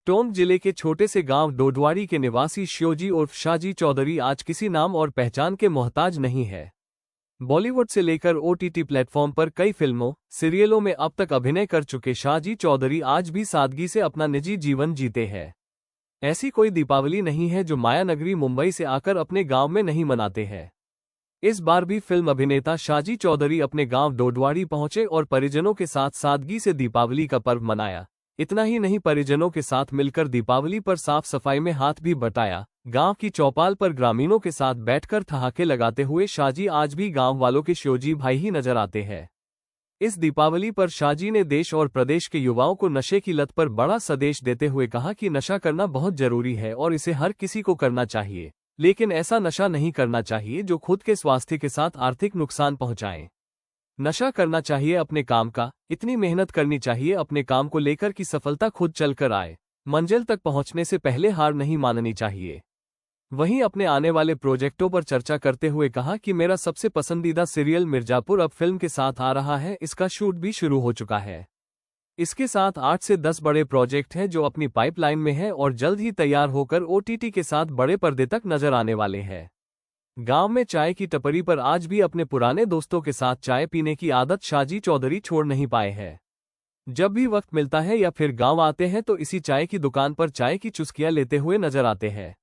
टोंक जिले के छोटे से गांव डोडवाड़ी के निवासी शिवजी उर्फ शाहजी चौधरी आज किसी नाम और पहचान के मोहताज नहीं है। बॉलीवुड से लेकर ओटीटी प्लेटफॉर्म पर कई फिल्मों, सीरियलों में अब तक अभिनय कर चुके शाहजी चौधरी आज भी सादगी से अपना निजी जीवन जीते हैं। ऐसी कोई दीपावली नहीं है जो मायानगरी मुंबई से आकर अपने गांव में नहीं मनाते हैं। इस बार भी फिल्म अभिनेता शाहजी चौधरी अपने गांव डोडवाड़ी पहुंचे और परिजनों के साथ सादगी से दीपावली का पर्व मनाया। इतना ही नहीं, परिजनों के साथ मिलकर दीपावली पर साफ सफाई में हाथ भी बटाया। गांव की चौपाल पर ग्रामीणों के साथ बैठकर ठहाके लगाते हुए शाहजी आज भी गांव वालों के शिवजी भाई ही नजर आते हैं। इस दीपावली पर शाहजी ने देश और प्रदेश के युवाओं को नशे की लत पर बड़ा संदेश देते हुए कहा कि नशा करना बहुत जरूरी है और इसे हर किसी को करना चाहिए, लेकिन ऐसा नशा नहीं करना चाहिए जो खुद के स्वास्थ्य के साथ आर्थिक नुकसान पहुंचाए। नशा करना चाहिए अपने काम का, इतनी मेहनत करनी चाहिए अपने काम को लेकर कि सफलता खुद चलकर आए। मंजिल तक पहुंचने से पहले हार नहीं माननी चाहिए। वहीं अपने आने वाले प्रोजेक्टों पर चर्चा करते हुए कहा कि मेरा सबसे पसंदीदा सीरियल मिर्जापुर अब फिल्म के साथ आ रहा है, इसका शूट भी शुरू हो चुका है। इसके साथ 8 से 10 बड़े प्रोजेक्ट हैं जो अपनी पाइपलाइन में है और जल्द ही तैयार होकर ओटीटी के साथ बड़े पर्दे तक नजर आने वाले हैं। गांव में चाय की टपरी पर आज भी अपने पुराने दोस्तों के साथ चाय पीने की आदत शाहजी चौधरी छोड़ नहीं पाए हैं। जब भी वक्त मिलता है या फिर गांव आते हैं तो इसी चाय की दुकान पर चाय की चुस्कियां लेते हुए नजर आते हैं।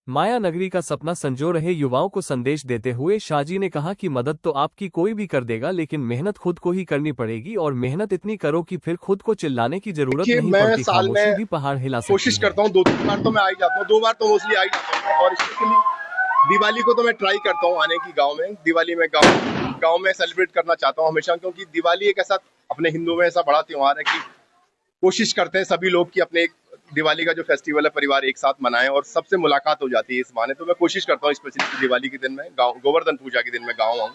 माया नगरी का सपना संजो रहे युवाओं को संदेश देते हुए शाहजी ने कहा कि मदद तो आपकी कोई भी कर देगा, लेकिन मेहनत खुद को ही करनी पड़ेगी और मेहनत इतनी करो कि फिर खुद को चिल्लाने की जरूरत नहीं पड़ती। खामोशी भी पहाड़ हिला सकती है। कोशिश करता हूँ, 2-3 बार तो मैं आ ही जाता हूँ, 2 बार तो मोस्टली आ ही जाता हूँ। और स्पेशली दिवाली को तो मैं ट्राई करता हूँ आने की गांव में। दिवाली में गांव में सेलिब्रेट करना चाहता हूँ हमेशा, क्योंकि दिवाली एक ऐसा अपने हिंदुओं में ऐसा बड़ा त्योहार है कि कोशिश करते हैं सभी लोग कि अपने एक दिवाली का जो फेस्टिवल है परिवार एक साथ मनाएं और सबसे मुलाकात हो जाती है इस बहाने। तो मैं कोशिश करता हूँ स्पेशली दिवाली के दिन में गाँव, गोवर्धन पूजा के दिन में गाँव आऊँ।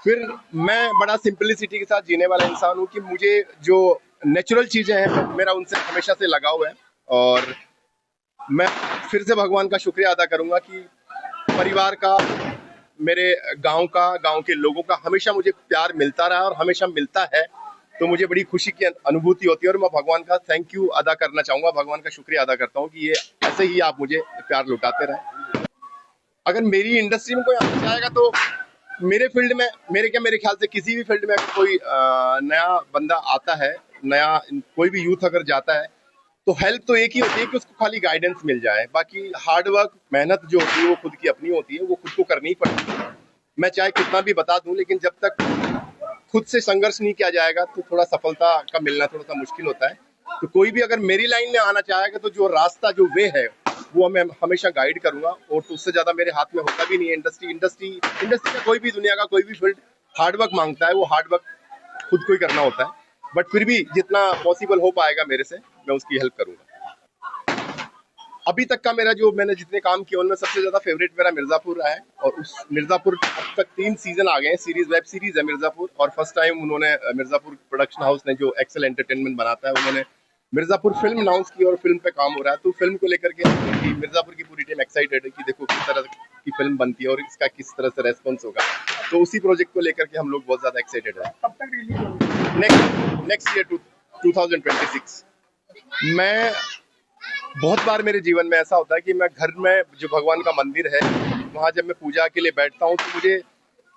फिर मैं बड़ा सिंपलिसिटी के साथ जीने वाला इंसान हूँ कि मुझे जो नेचुरल चीजें हैं मेरा उनसे हमेशा से लगाव है। और मैं फिर से भगवान का शुक्रिया अदा करूंगा कि परिवार का, मेरे गांव का, गांव के लोगों का हमेशा मुझे प्यार मिलता रहा और हमेशा मिलता है। तो मुझे बड़ी खुशी की अनुभूति होती है और मैं भगवान का थैंक यू अदा करना चाहूंगा, भगवान का शुक्रिया अदा करता हूं कि ये ऐसे ही आप मुझे प्यार लुटाते रहें। अगर मेरी इंडस्ट्री में कोई आना चाहेगा तो मेरे फील्ड में, मेरे ख्याल से किसी भी फील्ड में अगर कोई नया बंदा आता है, नया कोई भी यूथ अगर जाता है तो हेल्प तो एक ही होती है कि उसको खाली गाइडेंस मिल जाए। बाकी हार्ड वर्क, मेहनत जो होती है वो खुद की अपनी होती है, वो खुद को करनी ही पड़ती है। मैं चाहे कितना भी बता दूं, लेकिन जब तक खुद से संघर्ष नहीं किया जाएगा तो थोड़ा सफलता का मिलना थोड़ा सा मुश्किल होता है। तो कोई भी अगर मेरी लाइन में आना चाहेगा तो जो रास्ता, जो वे है वो मैं हमेशा गाइड करूंगा। और तो उससे ज्यादा मेरे हाथ में होता भी नहीं है। इंडस्ट्री का कोई भी, दुनिया का कोई भी फील्ड हार्ड वर्क मांगता है, वो हार्ड वर्क खुद को ही करना होता है। बट फिर भी जितना पॉसिबल हो पाएगा मेरे से, मैं उसकी हेल्प करूंगा। अभी तक का मेरा जो मैंने जितने काम किए उनमें सबसे ज्यादा फेवरेट मेरा मिर्जापुर रहा है। और उस मिर्जापुर अब तक 3 सीजन आ गए हैं। सीरीज, वेब सीरीज है मिर्जापुर। और फर्स्ट टाइम उन्होंने, मिर्जापुर प्रोडक्शन हाउस ने, जो एक्सेल एंटरटेनमेंट बनाता है, उन्होंने मिर्जापुर फिल्म अनाउंस की और फिल्म पे काम हो रहा है। तो फिल्म को लेकर के मिर्जापुर की पूरी टीम एक्साइटेड है कि देखो किस तरह की फिल्म बनती है और इसका किस तरह से रेस्पॉन्स होगा। तो उसी प्रोजेक्ट को लेकर के हम लोग बहुत ज्यादा एक्साइटेड है। कब तक रिलीज होगी? Next year 2026। मैं बहुत बार मेरे जीवन में ऐसा होता है कि मैं घर में, जो भगवान का मंदिर है, वहां जब मैं पूजा के लिए बैठता हूँ तो मुझे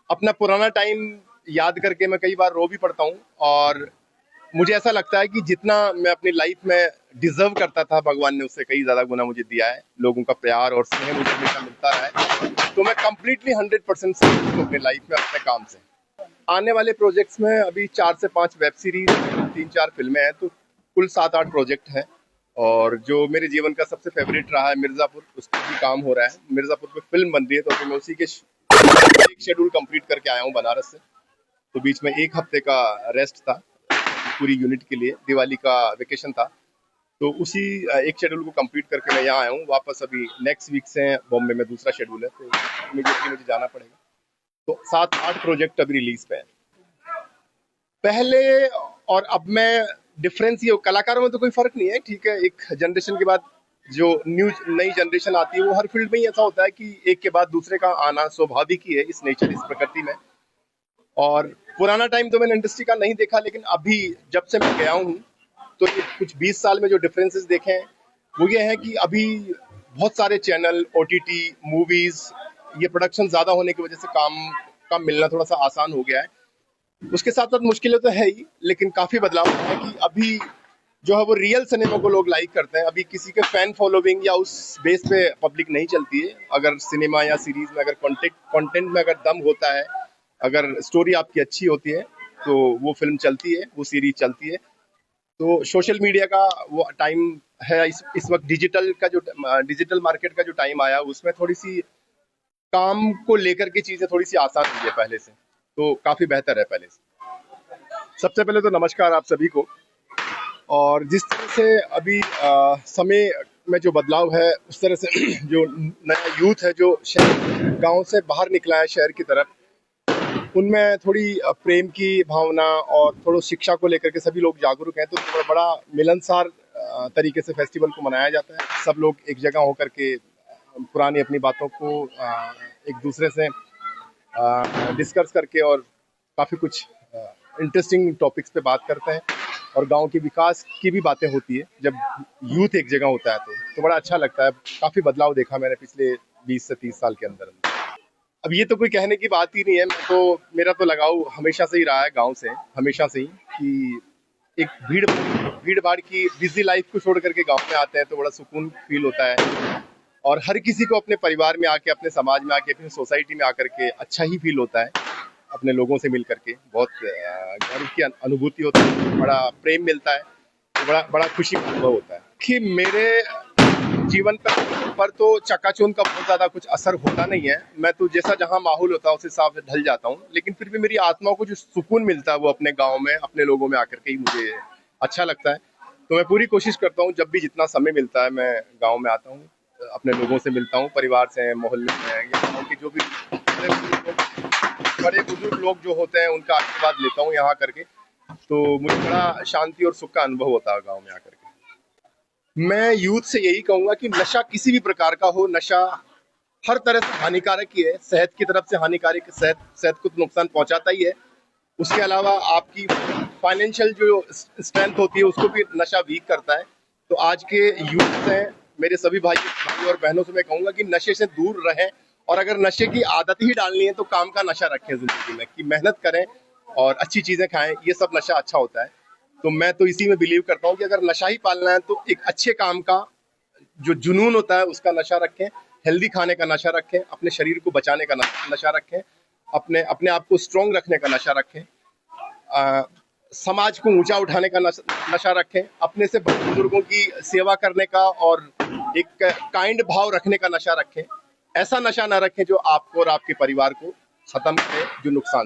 अपना पुराना टाइम याद करके मैं कई बार रो भी पड़ता हूँ। और मुझे ऐसा लगता है कि जितना मैं अपनी लाइफ में डिजर्व करता था, भगवान ने उससे कई ज्यादा गुना मुझे दिया है। लोगों का प्यार और स्नेह मुझे हमेशा मिलता रहा है। तो मैं कंप्लीटली 100% संतुष्ट हूं अपनी लाइफ में, अपने काम से। आने वाले प्रोजेक्ट्स में अभी 4 से 5 वेब सीरीज, 3-4 फिल्में हैं, तो कुल 7-8 प्रोजेक्ट हैं। और जो मेरे जीवन का सबसे फेवरेट रहा है मिर्जापुर, उस पर भी काम हो रहा है। मिर्जापुर पे फिल्म बन रही है, तो अभी मैं उसी के एक शेड्यूल कंप्लीट करके आया हूँ बनारस से। तो बीच में 1 हफ्ते का रेस्ट था पूरी यूनिट के लिए, दिवाली का वेकेशन था। तो उसी एक शेड्यूल को कंप्लीट करके मैं यहाँ आया हूँ वापस। अभी नेक्स्ट वीक से बॉम्बे में दूसरा शेड्यूल है, तो इमीडिएटली मुझे जाना पड़ेगा। तो 7-8 प्रोजेक्ट अभी रिलीज पे है। पहले और अब में डिफरेंस ये, कलाकारों में तो कोई फर्क नहीं है, ठीक है। एक जनरेशन के बाद जो नई जनरेशन आती है, वो हर फील्ड में ही ऐसा होता है कि एक के बाद दूसरे का आना स्वाभाविक ही है इस नेचर, इस प्रकृति में। और पुराना टाइम तो मैंने इंडस्ट्री का नहीं देखा, लेकिन अभी जब से मैं गया हूँ तो ये कुछ 20 साल में जो डिफरेंसेस देखे हैं वो ये है कि अभी बहुत सारे चैनल, ओटीटी, मूवीज, ये प्रोडक्शन ज्यादा होने की वजह से काम का मिलना थोड़ा सा आसान हो गया है। उसके साथ साथ मुश्किलें तो है ही, लेकिन काफी बदलाव है कि अभी जो है वो रियल सिनेमा को लोग लाइक करते हैं। अभी किसी के फैन फॉलोइंग या उस बेस पे पब्लिक नहीं चलती है। अगर सिनेमा या सीरीज में अगर कंटेंट में अगर दम होता है, अगर स्टोरी आपकी अच्छी होती है तो वो फिल्म चलती है, वो सीरीज चलती है। तो सोशल मीडिया का वो टाइम है, इस वक्त डिजिटल मार्केट का जो टाइम आया, उसमें थोड़ी सी काम को लेकर के चीजें थोड़ी सी आसान हुई है पहले से, तो काफी बेहतर है पहले से। सबसे पहले तो नमस्कार आप सभी को। और जिस तरह से अभी समय में जो बदलाव है, उस तरह से जो नया यूथ है जो शहर गांव से बाहर निकला है शहर की तरफ, उनमें थोड़ी प्रेम की भावना और थोड़ा शिक्षा को लेकर के सभी लोग जागरूक हैं। तो बड़ा मिलनसार तरीके से फेस्टिवल को मनाया जाता है। सब लोग एक जगह होकर के पुरानी अपनी बातों को एक दूसरे से डिस्कस करके और काफ़ी कुछ इंटरेस्टिंग टॉपिक्स पे बात करते हैं। और गांव के विकास की भी बातें होती है जब यूथ एक जगह होता है, तो बड़ा अच्छा लगता है। काफ़ी बदलाव देखा मैंने पिछले 20 से 30 साल के अंदर। अब ये तो कोई कहने की बात ही नहीं है। मेरा तो लगाव हमेशा से ही रहा है गांव से, हमेशा से ही, कि एक भीड़ भाड़ की बिजी लाइफ को छोड़ करके गांव में आते हैं तो बड़ा सुकून फील होता है। और हर किसी को अपने परिवार में आके, अपने समाज में आके, अपनी सोसाइटी में आकर के अच्छा ही फील होता है। अपने लोगों से मिल करके बहुत गर्व की अनुभूति होती है, बड़ा प्रेम मिलता है, तो बड़ा खुशी का अनुभव होता है कि मेरे जीवन पर तो चकाचौंध का बहुत ज्यादा कुछ असर होता नहीं है। मैं तो जैसा जहाँ माहौल होता है उस हिसाब से ढल जाता हूँ, लेकिन फिर भी मेरी आत्मा को जो सुकून मिलता है वो अपने गाँव में, अपने लोगों में आकर के ही मुझे अच्छा लगता है। तो मैं पूरी कोशिश करता हूँ, जब भी जितना समय मिलता है मैं गाँव में आता हूँ, अपने लोगों से मिलता हूँ, परिवार से, मोहल्ले में, या गाँव के जो भी बड़े बुजुर्ग लोग जो होते हैं उनका आशीर्वाद लेता हूँ यहाँ करके। तो मुझे बड़ा शांति और सुख का अनुभव होता है गाँव में आकर के। मैं यूथ से यही कहूंगा कि नशा किसी भी प्रकार का हो, नशा हर तरह से हानिकारक ही है। सेहत की तरफ से हानिकारक, सेहत को तो नुकसान पहुंचाता ही है। उसके अलावा आपकी फाइनेंशियल जो स्ट्रेंथ होती है उसको भी नशा वीक करता है। तो आज के यूथ से, मेरे सभी भाई और बहनों से मैं कहूंगा कि नशे से दूर रहें। और अगर नशे की आदत ही डालनी है तो काम का नशा रखें जिंदगी में, कि मेहनत करें और अच्छी चीजें खाएं, ये सब नशा अच्छा होता है। तो मैं तो इसी में बिलीव करता हूँ कि अगर नशा ही पालना है तो एक अच्छे काम का जो जुनून होता है उसका नशा रखें, हेल्दी खाने का नशा रखें, अपने शरीर को बचाने का नशा रखें, अपने आप को स्ट्रॉन्ग रखने का नशा रखें, समाज को ऊंचा उठाने का नशा रखें, अपने से बड़े बुजुर्गों की सेवा करने का और एक काइंड भाव रखने का नशा रखें। ऐसा नशा ना रखें जो आपको और आपके परिवार को खत्म करे, जो नुकसान दे।